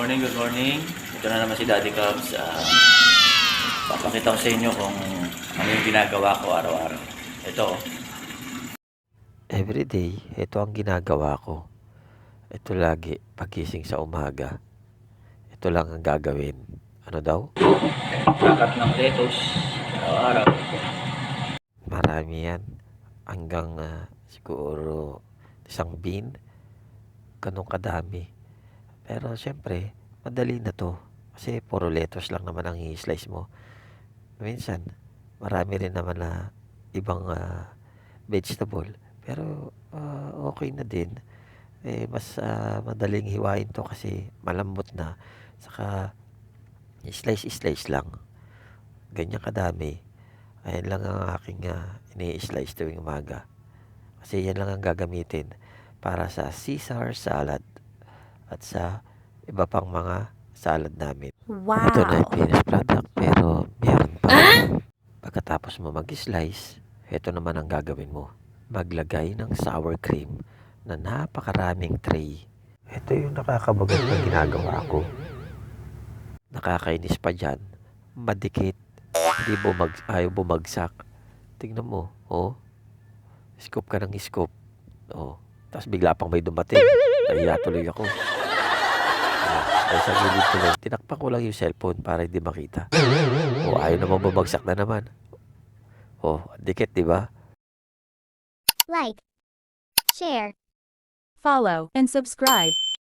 Good morning. Ito na naman si Daddy Cubs. Papakita ko sa inyo kung ano yung ginagawa ko araw-araw. Ito. Everyday, ito ang ginagawa ko. Ito lagi, pagising sa umaga. Ito lang ang gagawin. Ano daw? Kakat ng lettuce. Araw-araw. Marami yan. Hanggang siguro isang bin. Ganun kadami. Pero syempre, madali na to. Kasi puro lettuce lang naman ang i-slice mo. Minsan, marami rin naman na ibang vegetable. Pero okay na din. Mas madaling hiwain to kasi malambot na. Saka slice lang. Ganyan kadami. Ayan lang ang aking ini-slice tuwing umaga. Kasi yan lang ang gagamitin para sa Caesar salad at sa iba pang mga salad namin. Wow! Ito na yung finished product pero meron pa. Pagkatapos mo mag-slice, ito naman ang gagawin mo. Maglagay ng sour cream na napakaraming tray. Ito yung nakakabagot na ginagawa ko. Nakakainis pa dyan. Madikit. Hindi ayaw bumagsak. Tingnan mo. Oh. Scoop ka ng scoop. Oh. Tapos bigla pang may dumating. Nahiya tuloy ako. Dahil sa gilid tuloy. Tinakpan ko lang yung cellphone para hindi makita. Oh, ayaw naman bumagsak na naman. Oh, dikit, di ba? Like, share, follow, and subscribe.